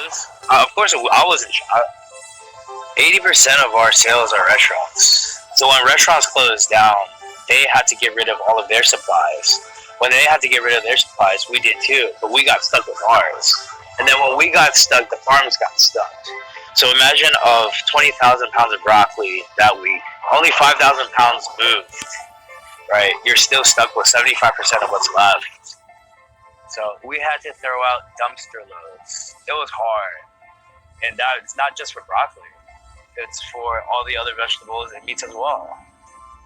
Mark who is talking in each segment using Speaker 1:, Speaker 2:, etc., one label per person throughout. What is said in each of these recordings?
Speaker 1: closed, of course I was in shock. 80% of our sales are restaurants. So when restaurants closed down, they had to get rid of all of their supplies. When they had to get rid of their supplies, we did too, but we got stuck with ours. And then when we got stuck, the farms got stuck. So imagine of 20,000 pounds of broccoli that week, only 5,000 pounds moved, right? You're still stuck with 75% of what's left. So we had to throw out dumpster loads. It was hard. And that's not just for broccoli. It's for all the other vegetables and meats as well.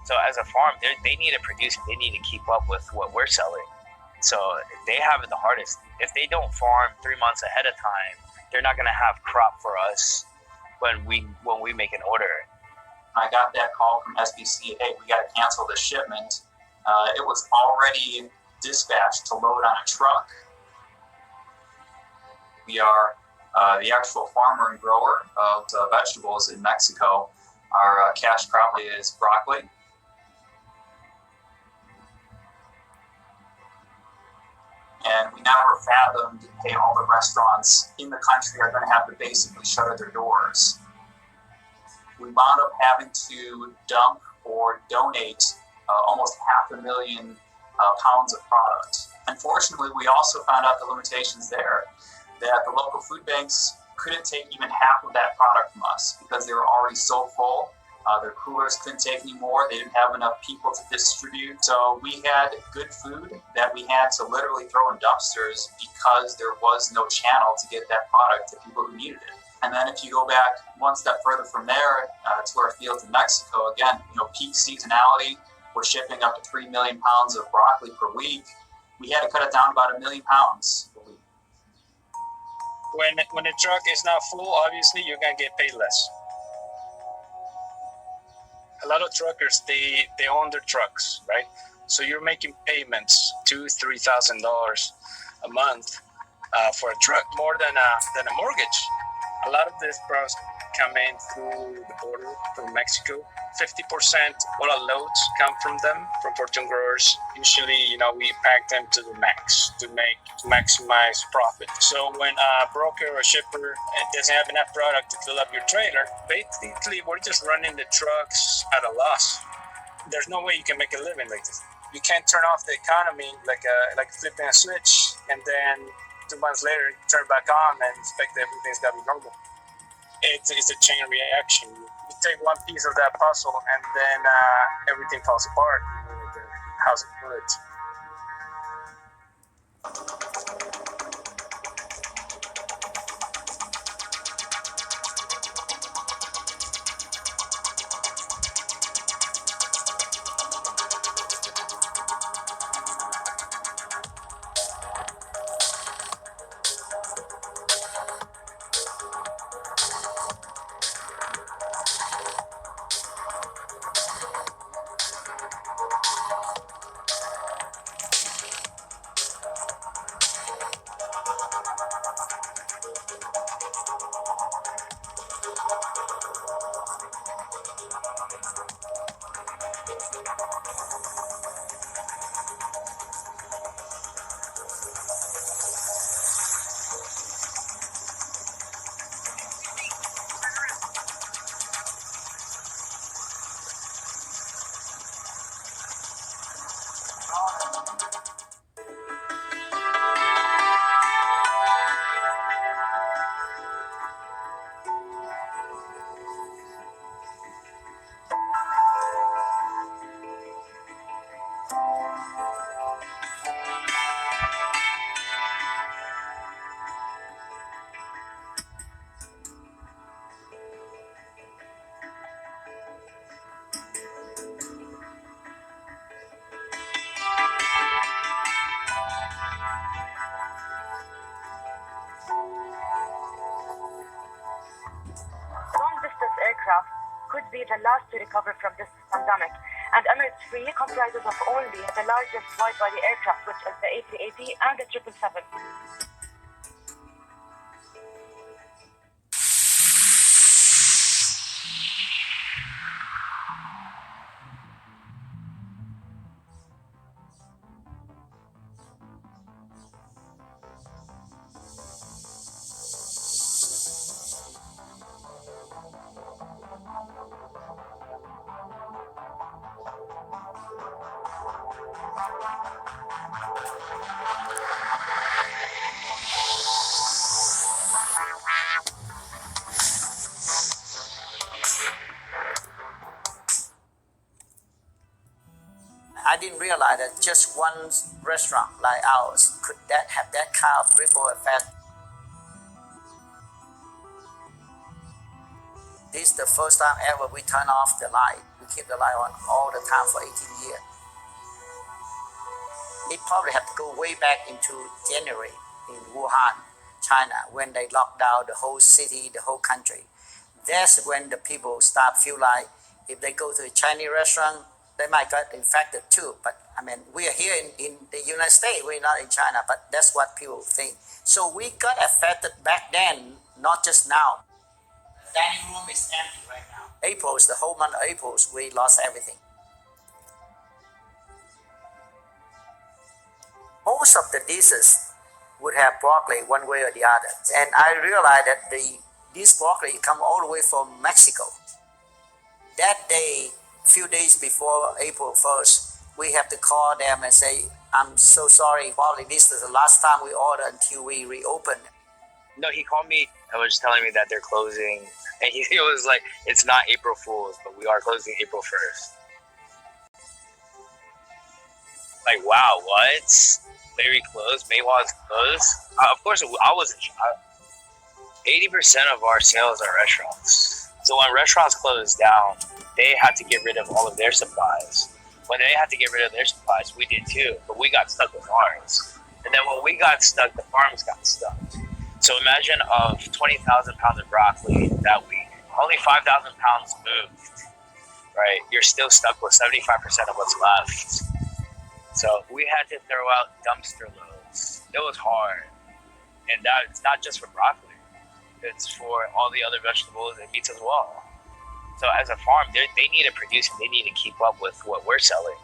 Speaker 1: So as a farm, they need to produce, they need to keep up with what we're selling. So they have it the hardest. If they don't farm 3 months ahead of time, they're not going to have crop for us when we make an order.
Speaker 2: I got that call from SBC, hey, we got to cancel the shipment. It was already dispatched to load on a truck. We are the actual farmer and grower of vegetables in Mexico. Our cash crop is broccoli. And we never fathomed, hey, all the restaurants in the country are going to have to basically shutter their doors. We wound up having to dump or donate almost 500,000 pounds of product. Unfortunately, we also found out the limitations there, that the local food banks couldn't take even half of that product from us because they were already so full. Their coolers couldn't take any more. They didn't have enough people to distribute. So we had good food that we had to literally throw in dumpsters because there was no channel to get that product to people who needed it. And then if you go back one step further from there to our fields in Mexico, again, peak seasonality, we're shipping up to 3 million pounds of broccoli per week. We had to cut it down about 1 million pounds per week.
Speaker 3: When the truck is not full, obviously you're gonna get paid less. A lot of truckers, they own their trucks, right? So you're making payments $2,000-$3,000 a month for a truck, more than a mortgage. A lot of these pros come in through the border from Mexico. 50% all our loads come from them, from fortune growers. Usually, we pack them to the max to maximize profit. So when a broker or shipper doesn't have enough product to fill up your trailer, basically we're just running the trucks at a loss. There's no way you can make a living like this. You can't turn off the economy like flipping a switch and then 2 months later turn it back on and expect everything's got to be normal. It's a chain reaction. You take one piece of that puzzle and then everything falls apart. The house of cards.
Speaker 4: Aircraft could be the last to recover from this pandemic, and Emirates Free comprises of only the largest wide-body aircraft, which is the A380 and the 777.
Speaker 5: didn't realize that just one restaurant like ours could that have that kind of ripple effect. This is the first time ever we turn off the light. We keep the light on all the time for 18 years. It probably have to go way back into January in Wuhan, China, when they locked down the whole city, the whole country. That's when the people start feel like if they go to a Chinese restaurant, they might get infected too. But I mean, we are here in the United States, we're not in China, but that's what people think. So we got affected back then, not just now. The dining room is empty right now. April, the whole month of April, we lost everything. Most of the dishes would have broccoli one way or the other. And I realized that this broccoli come all the way from Mexico. That day, few days before April 1st, we have to call them and say, I'm so sorry, probably this is the last time we order until we reopen.
Speaker 1: No, he called me and was telling me that they're closing. And he was like, it's not April Fool's, but we are closing April 1st. Like, wow, what? Very close. Maywa's closed. Of course, I was in shock. 80% of our sales are restaurants. So when restaurants closed down, they had to get rid of all of their supplies. When they had to get rid of their supplies, we did too, but we got stuck with ours. And then when we got stuck, the farms got stuck. So imagine of 20,000 pounds of broccoli that week, only 5,000 pounds moved, right? You're still stuck with 75% of what's left. So we had to throw out dumpster loads. It was hard. And that's not just for broccoli. It's for all the other vegetables and meats as well. So as a farm, they need to produce and they need to keep up with what we're selling.